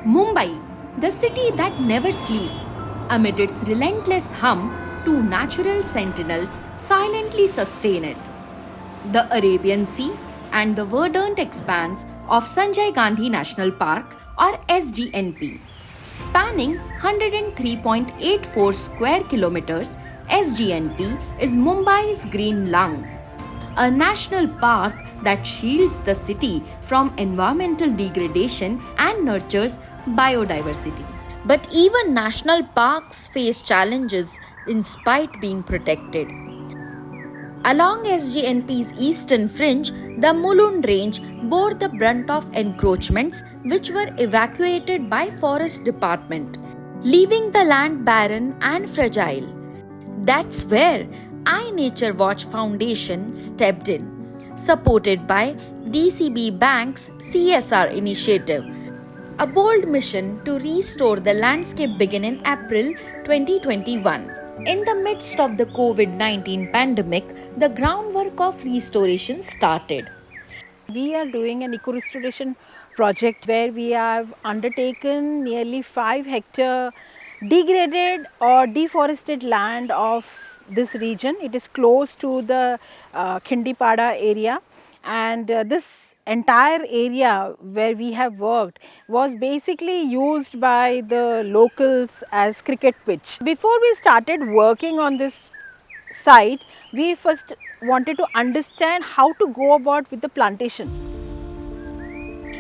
Mumbai, the city that never sleeps, amid its relentless hum, two natural sentinels silently sustain it: the Arabian Sea and the verdant expanse of Sanjay Gandhi National Park, or SGNP. Spanning 103.84 square kilometers, SGNP is Mumbai's green lung, a national park that shields the city from environmental degradation and nurtures biodiversity. But even national parks face challenges in spite being protected. Along SGNP's eastern fringe, the Mulund Range bore the brunt of encroachments which were evacuated by Forest Department, leaving the land barren and fragile. That's where iNature Watch Foundation stepped in, supported by DCB Bank's CSR initiative. A bold mission to restore the landscape began in April 2021. In the midst of the COVID-19 pandemic, the groundwork of restoration started. We are doing an eco-restoration project where we have undertaken nearly 5-hectare degraded or deforested land of this region. It is close to the Khindipada area, and this entire area where we have worked was basically used by the locals as cricket pitch. Before we started working on this site, we first wanted to understand how to go about with the plantation.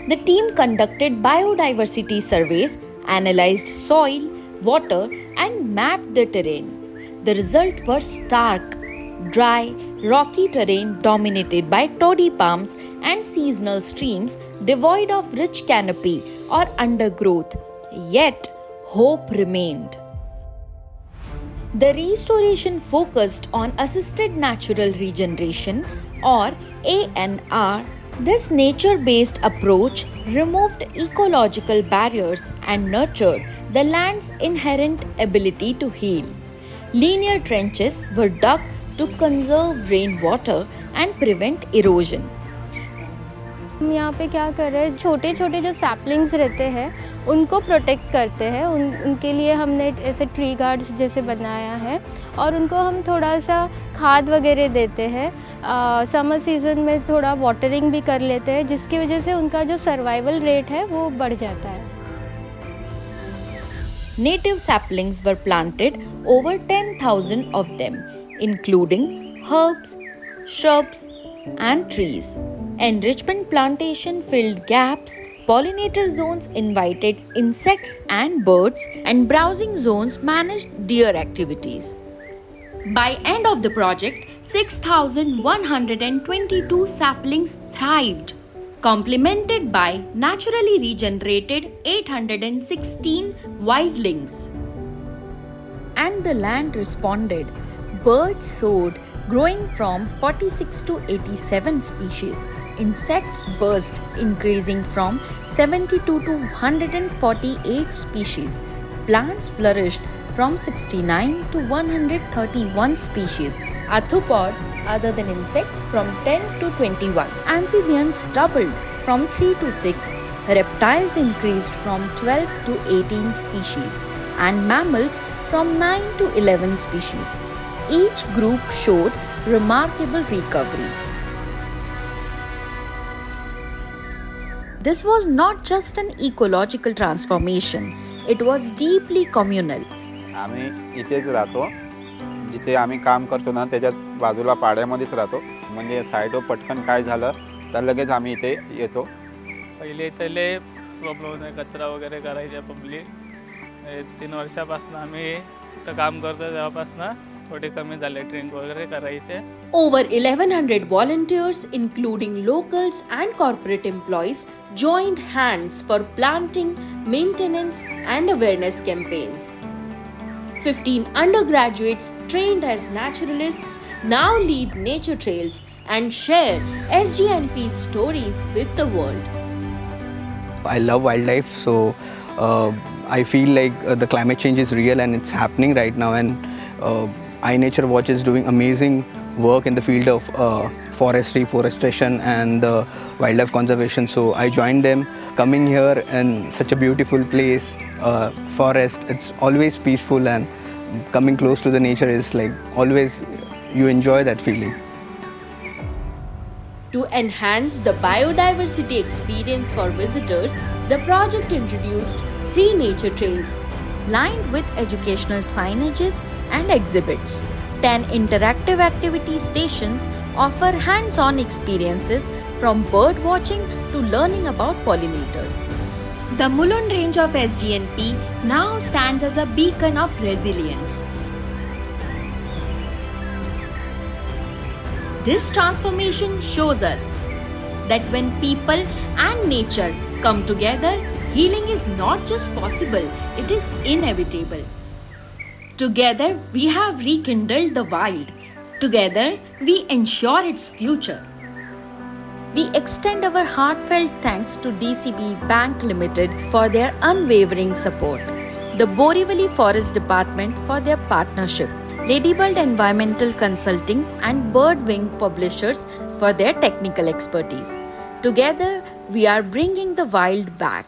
The team conducted biodiversity surveys, analyzed soil, water, and mapped the terrain. The result was stark: dry, rocky terrain dominated by toddy palms and seasonal streams devoid of rich canopy or undergrowth. Yet, hope remained. The restoration focused on assisted natural regeneration, or ANR. This nature-based approach removed ecological barriers and nurtured the land's inherent ability to heal. Linear trenches were dug to conserve rainwater and prevent erosion. हम यहाँ पे क्या कर रहे हैं, छोटे छोटे जो सैपलिंग्स रहते हैं उनको प्रोटेक्ट करते हैं। उनके लिए हमने ऐसे ट्री गार्ड्स जैसे बनाया है और उनको हम थोड़ा सा खाद वगैरह देते हैं। समर सीज़न में थोड़ा वाटरिंग भी कर लेते हैं, जिसकी वजह से उनका जो सर्वाइवल रेट है वो बढ़ जाता है। Native saplings were planted, over 10,000 of them, including herbs, shrubs, and trees. Enrichment plantation filled gaps, pollinator zones invited insects and birds, and browsing zones managed deer activities. By end of the project, 6,122 saplings thrived, complemented by naturally regenerated 816 wildlings. And the land responded. Birds soared, growing from 46 to 87 species. Insects burst, increasing from 72 to 148 species. Plants flourished from 69 to 131 species. Arthropods other than insects from 10 to 21. Amphibians doubled from 3 to 6. Reptiles increased from 12 to 18 species. And mammals from 9 to 11 species. Each group showed remarkable recovery. This was not just an ecological transformation, it was deeply communal. आम्ही इथेच राहतो, जिथे आम्ही काम करतो ना त्याच्या बाजूला पाड्यामध्येच राहतो. म्हणजे साईडवर पटकन काय झालं तर लगेच आम्ही इथे येतो. पहिले इथले प्रॉब्लेम होता, कचरा वगैरे करायचे पब्लिक. 3 वर्षापासून आम्ही इथं काम करतो, तेव्हापासून थोडे कमी झाले ड्रिंक वगैरे करायचे. Over 1,100 volunteers, including locals and corporate employees, joined hands for planting, maintenance, and awareness campaigns. 15 undergraduates trained as naturalists now lead nature trails and share SGNP's stories with the world. I love wildlife, so I feel like the climate change is real and it's happening right now, and iNature Watch is doing amazing work in the field of forestry, forestation and wildlife conservation. So I joined them. Coming here in such a beautiful place, forest, it's always peaceful, and coming close to the nature is like always you enjoy that feeling. To enhance the biodiversity experience for visitors, the project introduced 3 nature trails lined with educational signages and exhibits. 10 interactive activity stations offer hands-on experiences from bird watching to learning about pollinators. The Mulund range of SGNP now stands as a beacon of resilience. This transformation shows us that when people and nature come together, healing is not just possible, it is inevitable. Together, we have rekindled the wild. Together, we ensure its future. We extend our heartfelt thanks to DCB Bank Limited for their unwavering support, the Borivali Forest Department for their partnership, Ladybird Environmental Consulting and Birdwing Publishers for their technical expertise. Together, we are bringing the wild back.